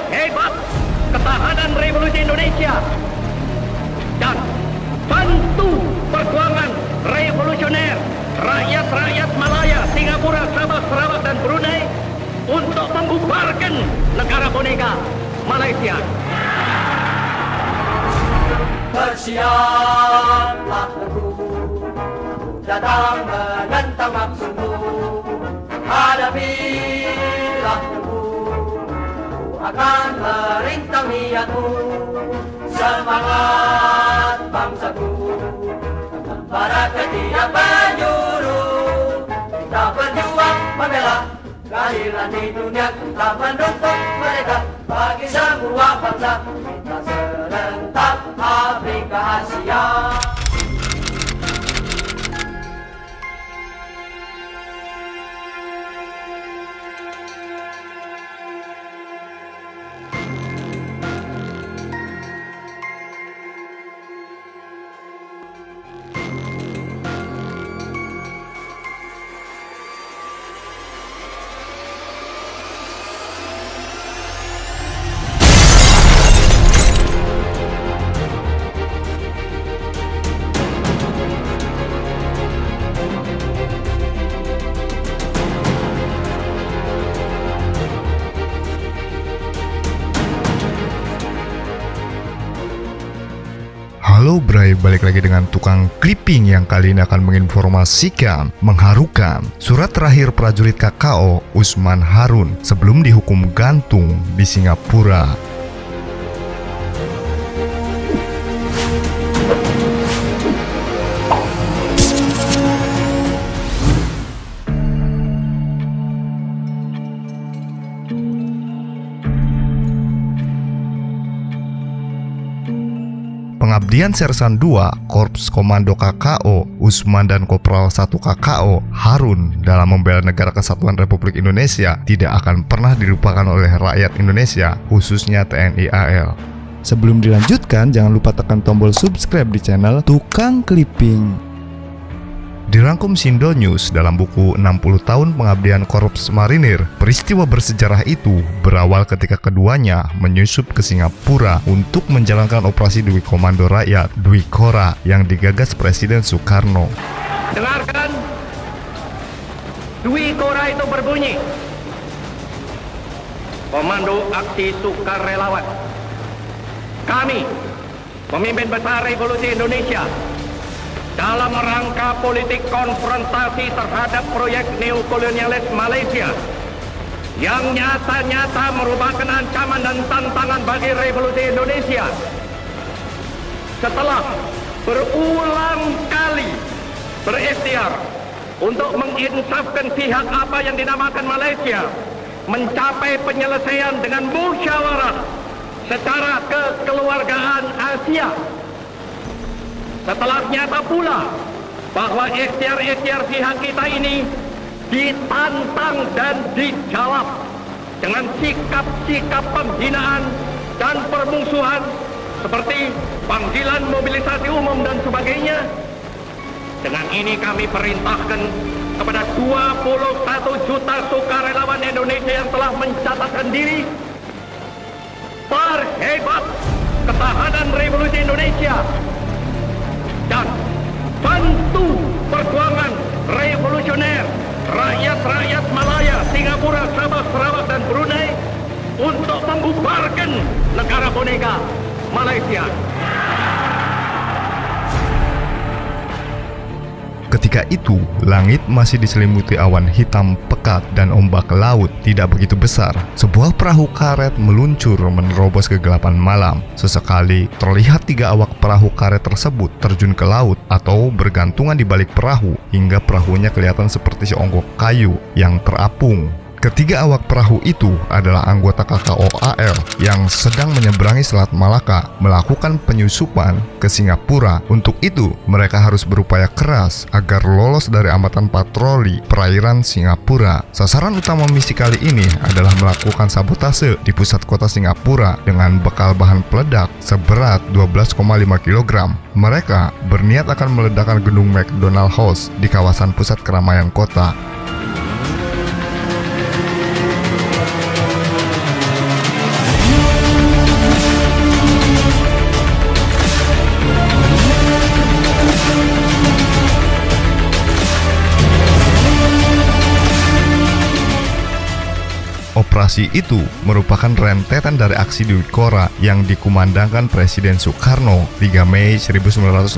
Perhebat ketahanan Revolusi Indonesia dan bantu perjuangan revolusioner rakyat-rakyat Malaya, Singapura, Sabah, Sarawak, dan Brunei untuk membubarkan negara boneka Malaysia. Bersiaplah teguh, datang menentang maksudmu. Hadapilah teguh, akan merintang niatmu. Semangat bangsaku, para ketiak penjuru, kita berjuang membela kehadiran di dunia. Kita mendukung mereka bagi semua bangsa. Kita serentak Afrika Asia. Halo Bray, balik lagi dengan tukang clipping yang kali ini akan menginformasikan mengharukan surat terakhir prajurit KKO Usman Harun sebelum dihukum gantung di Singapura. Pengabdian Sersan 2 Korps Komando KKO Usman dan Kopral 1 KKO Harun dalam membela negara kesatuan Republik Indonesia tidak akan pernah dilupakan oleh rakyat Indonesia, khususnya TNI AL. Sebelum dilanjutkan, jangan lupa tekan tombol subscribe di channel Tukang Clipping. Dirangkum Sindo News dalam buku 60 tahun pengabdian Korps Marinir, peristiwa bersejarah itu berawal ketika keduanya menyusup ke Singapura untuk menjalankan operasi Dwi Komando Rakyat Dwi Kora yang digagas Presiden Soekarno. Dengarkan, Dwi Kora itu berbunyi, Komando Aksi Sukarelawan. Kami, pemimpin besar Revolusi Indonesia, dalam rangka politik konfrontasi terhadap proyek neokolonialis Malaysia yang nyata-nyata merupakan ancaman dan tantangan bagi Revolusi Indonesia, setelah berulang kali berikhtiar untuk menginsafkan pihak apa yang dinamakan Malaysia mencapai penyelesaian dengan musyawarah secara kekeluargaan Asia. Setelah nyata pula bahwa ikhtiar-ikhtiar pihak kita ini ditantang dan dijawab dengan sikap-sikap penghinaan dan permusuhan seperti panggilan mobilisasi umum dan sebagainya. Dengan ini kami perintahkan kepada 21 juta sukarelawan Indonesia yang telah mencatatkan diri, perhebat ketahanan Revolusi Indonesia dan bantu perjuangan revolusioner rakyat-rakyat Malaya, Singapura, Sabah, Sarawak, dan Brunei untuk membubarkan negara boneka Malaysia. Ketika itu, langit masih diselimuti awan hitam pekat dan ombak laut tidak begitu besar. Sebuah perahu karet meluncur menerobos kegelapan malam. Sesekali terlihat 3 awak perahu karet tersebut terjun ke laut atau bergantungan di balik perahu hingga perahunya kelihatan seperti seonggok kayu yang terapung. Ketiga awak perahu itu adalah anggota KKO AL yang sedang menyeberangi Selat Malaka melakukan penyusupan ke Singapura. Untuk itu, mereka harus berupaya keras agar lolos dari ambatan patroli perairan Singapura. Sasaran utama misi kali ini adalah melakukan sabotase di pusat kota Singapura dengan bekal bahan peledak seberat 12,5 kg. Mereka berniat akan meledakkan gedung McDonald House di kawasan pusat keramaian kota. Operasi itu merupakan rentetan dari aksi Dwiqora yang dikumandangkan Presiden Soekarno 3 Mei 1964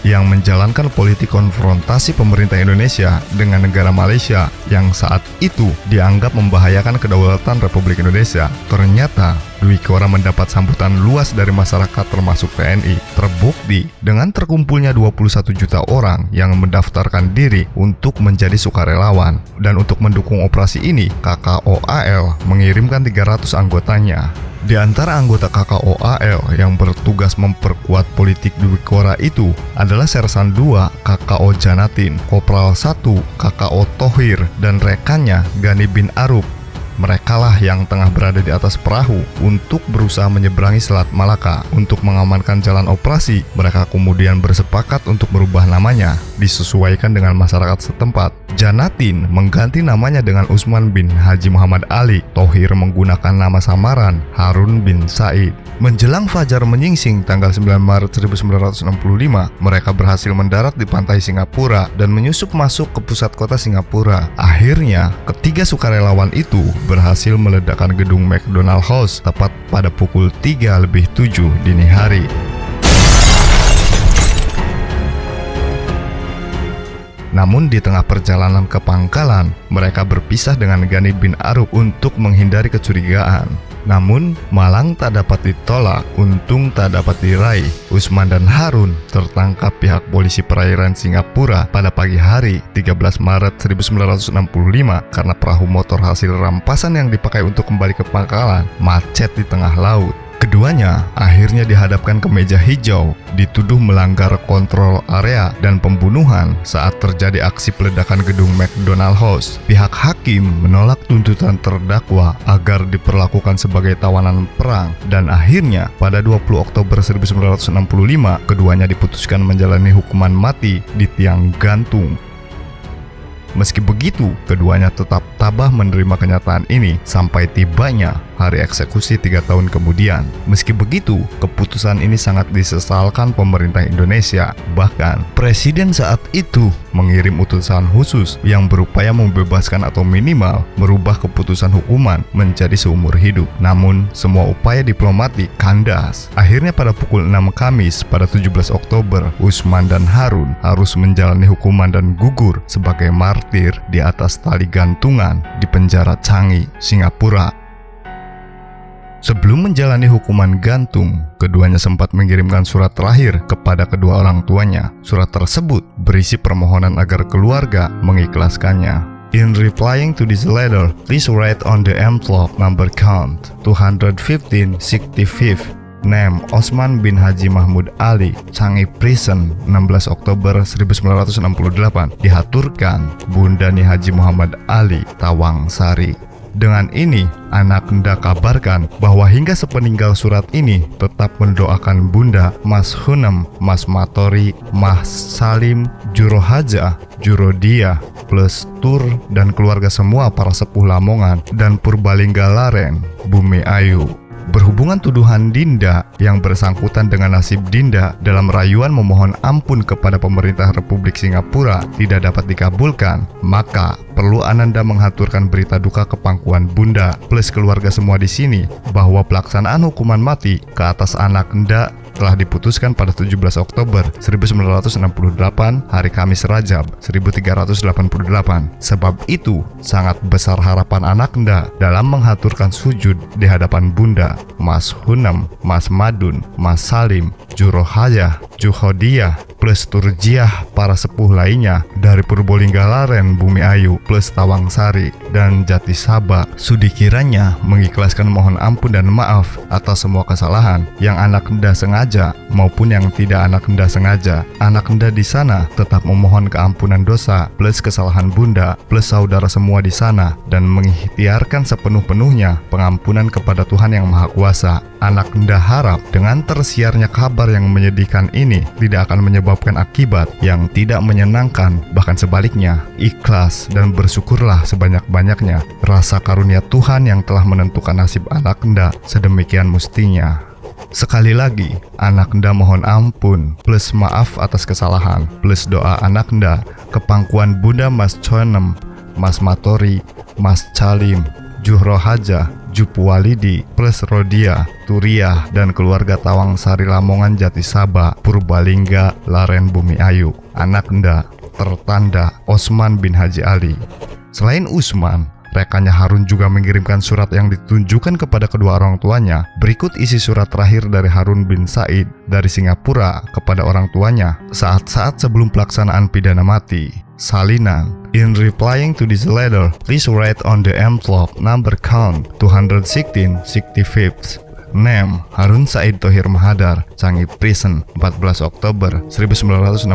yang menjalankan politik konfrontasi pemerintah Indonesia dengan negara Malaysia yang saat itu dianggap membahayakan kedaulatan Republik Indonesia. Ternyata Dwiqora mendapat sambutan luas dari masyarakat termasuk TNI. Terbukti dengan terkumpulnya 21 juta orang yang mendaftarkan diri untuk menjadi sukarelawan. Dan untuk mendukung operasi ini, KKOAL mengirimkan 300 anggotanya. Di antara anggota KKOAL yang bertugas memperkuat politik Dwiqora itu adalah Sersan 2 KKO Janatin, Kopral 1 KKO Thohir, dan rekannya Gani bin Arub. Merekalah yang tengah berada di atas perahu untuk berusaha menyeberangi Selat Malaka. Untuk mengamankan jalan operasi, mereka kemudian bersepakat untuk merubah namanya, disesuaikan dengan masyarakat setempat. Janatin mengganti namanya dengan Usman bin Haji Muhammad Ali. Thohir menggunakan nama samaran Harun bin Said. Menjelang fajar menyingsing tanggal 9 Maret 1965, mereka berhasil mendarat di pantai Singapura dan menyusup masuk ke pusat kota Singapura. Akhirnya, ketiga sukarelawan itu berhasil meledakkan gedung McDonald House tepat pada pukul 3:07 dini hari. Namun di tengah perjalanan ke pangkalan, mereka berpisah dengan Gani bin Arub untuk menghindari kecurigaan. Namun, malang tak dapat ditolak, untung tak dapat diraih. Usman dan Harun tertangkap pihak polisi perairan Singapura pada pagi hari 13 Maret 1965 karena perahu motor hasil rampasan yang dipakai untuk kembali ke pangkalan macet di tengah laut. Keduanya akhirnya dihadapkan ke meja hijau, dituduh melanggar kontrol area dan pembunuhan saat terjadi aksi peledakan gedung McDonald House. Pihak hakim menolak tuntutan terdakwa agar diperlakukan sebagai tawanan perang, dan akhirnya pada 20 Oktober 1965 keduanya diputuskan menjalani hukuman mati di tiang gantung. Meski begitu, keduanya tetap tabah menerima kenyataan ini sampai tibanya hari eksekusi 3 tahun kemudian. Meski begitu, keputusan ini sangat disesalkan pemerintah Indonesia. Bahkan, Presiden saat itu mengirim utusan khusus yang berupaya membebaskan atau minimal merubah keputusan hukuman menjadi seumur hidup. Namun, semua upaya diplomatik kandas. Akhirnya pada pukul 6 Kamis pada 17 Oktober, Usman dan Harun harus menjalani hukuman dan gugur sebagai martir di atas tali gantungan di penjara Changi, Singapura. Sebelum menjalani hukuman gantung, keduanya sempat mengirimkan surat terakhir kepada kedua orang tuanya. Surat tersebut berisi permohonan agar keluarga mengikhlaskannya. In replying to this letter, please write on the envelope number count 215-65. Name Osman bin Haji Mahmud Ali, Changi Prison, 16 Oktober 1968. Dihaturkan Bunda Ni Haji Muhammad Ali, Tawang Sari. Dengan ini, anak hendak kabarkan bahwa hingga sepeninggal surat ini tetap mendoakan Bunda, Mas Hunem, Mas Matori, Mas Salim, Juro Haja, Juro Dia, plus Tur dan keluarga semua para sepuh Lamongan dan Purbalingga Laren, Bumi Ayu. Berhubungan tuduhan Dinda yang bersangkutan dengan nasib Dinda dalam rayuan memohon ampun kepada pemerintah Republik Singapura tidak dapat dikabulkan, maka perlu Ananda menghaturkan berita duka ke pangkuan Bunda plus keluarga semua di sini bahwa pelaksanaan hukuman mati ke atas anak Nda telah diputuskan pada 17 Oktober 1968 hari Kamis Rajab 1388. Sebab itu sangat besar harapan anak Nda dalam menghaturkan sujud di hadapan Bunda, Mas Hunem, Mas Madun, Mas Salim, Juro Hayah, Juhodiyah, plus Turjiah para sepuh lainnya dari Purbalingga Laren, Bumi Ayu, plus Tawang Sari dan Jati Sabak. Sudi kiranya mengikhlaskan mohon ampun dan maaf atas semua kesalahan yang anak Nda sengaja maupun yang tidak anak Nda sengaja. Anak Nda di sana tetap memohon keampunan dosa plus kesalahan Bunda plus saudara semua di sana dan mengikhtiarkan sepenuh-penuhnya pengampunan kepada Tuhan Yang Maha Kuasa. Anak Nda harap dengan tersiarnya kabar yang menyedihkan ini tidak akan menyebabkan akibat yang tidak menyenangkan, bahkan sebaliknya, ikhlas dan bersyukurlah sebanyak-banyaknya rasa karunia Tuhan yang telah menentukan nasib anak Nda sedemikian mustinya. Sekali lagi, anak Nda mohon ampun plus maaf atas kesalahan plus doa anak Nda ke pangkuan Bunda Mas Chonem, Mas Matori, Mas Calim, Juhro Hajah, Jupu Walidi, plus Rodia, Turiah, dan keluarga Tawang Sari Lamongan Jati Sabah, Purbalingga, Laren Bumi Ayu. Anaknya tertanda Osman bin Haji Ali. Selain Usman, rekannya Harun juga mengirimkan surat yang ditunjukkan kepada kedua orang tuanya. Berikut isi surat terakhir dari Harun bin Said dari Singapura kepada orang tuanya saat-saat sebelum pelaksanaan pidana mati. Salinan, in replying to this letter, please write on the envelope number count 216 65th. Name, Harun Said Thohir Mahadar, Changi Prison, 14 Oktober 1968.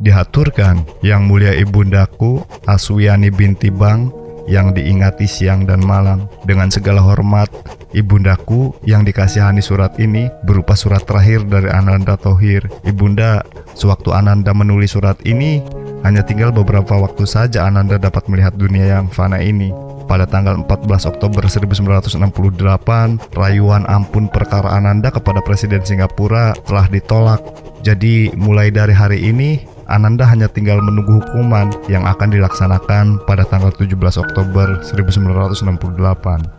Dihaturkan Yang Mulia Ibundaku Aswiani binti Bang, yang diingati siang dan malam. Dengan segala hormat, Ibundaku yang dikasihani surat ini berupa surat terakhir dari Ananda Thohir. Ibunda, sewaktu Ananda menulis surat ini, hanya tinggal beberapa waktu saja Ananda dapat melihat dunia yang fana ini. Pada tanggal 14 Oktober 1968, rayuan ampun perkara Ananda kepada Presiden Singapura telah ditolak. Jadi mulai dari hari ini, Ananda hanya tinggal menunggu hukuman yang akan dilaksanakan pada tanggal 17 Oktober 1968.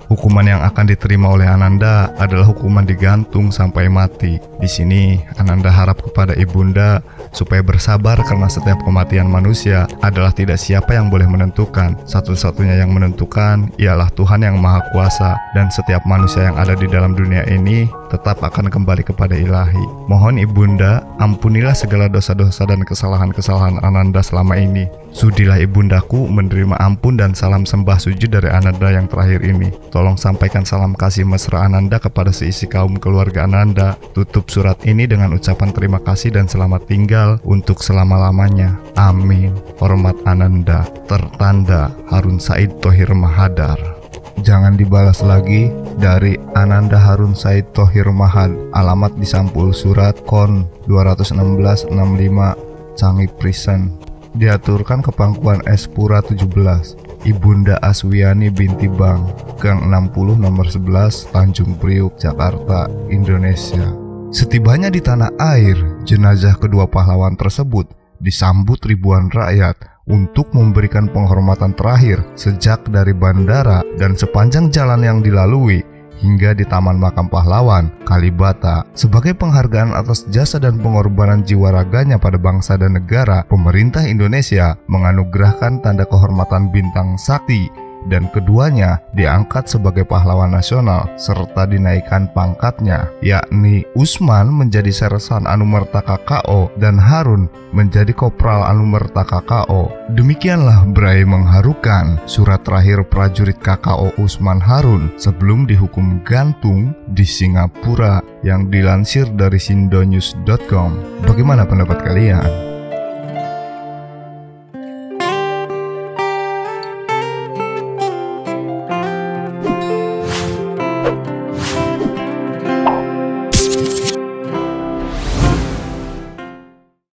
Hukuman yang akan diterima oleh Ananda adalah hukuman digantung sampai mati. Di sini Ananda harap kepada Ibunda supaya bersabar karena setiap kematian manusia adalah tidak siapa yang boleh menentukan. Satu-satunya yang menentukan ialah Tuhan yang Maha Kuasa, dan setiap manusia yang ada di dalam dunia ini tetap akan kembali kepada Ilahi. Mohon Ibunda, ampunilah segala dosa-dosa dan kesalahan-kesalahan Ananda selama ini. Sudilah Ibundaku menerima ampun dan salam sembah sujud dari Ananda yang terakhir ini. Tolong sampaikan salam kasih mesra Ananda kepada seisi kaum keluarga Ananda. Tutup surat ini dengan ucapan terima kasih dan selamat tinggal untuk selama-lamanya. Amin. Hormat Ananda. Tertanda Harun Said Thohir Mahadar. Jangan dibalas lagi. Dari Ananda Harun Said Thohir Mahad. Alamat di sampul surat Kon 21665 Changi Prison. Diaturkan ke pangkuan Espura 17, Ibunda Aswiani binti Bang, Gang 60 nomor 11, Tanjung Priuk, Jakarta, Indonesia. Setibanya di tanah air, jenazah kedua pahlawan tersebut disambut ribuan rakyat untuk memberikan penghormatan terakhir sejak dari bandara dan sepanjang jalan yang dilalui hingga di Taman Makam Pahlawan, Kalibata. Sebagai penghargaan atas jasa dan pengorbanan jiwa raganya pada bangsa dan negara, pemerintah Indonesia menganugerahkan tanda kehormatan Bintang Sakti, dan keduanya diangkat sebagai pahlawan nasional serta dinaikkan pangkatnya, yakni Usman menjadi Sersan Anumerta KKO dan Harun menjadi Kopral Anumerta KKO. Demikianlah berai mengharukan surat terakhir prajurit KKO Usman Harun sebelum dihukum gantung di Singapura yang dilansir dari sindonews.com. Bagaimana pendapat kalian?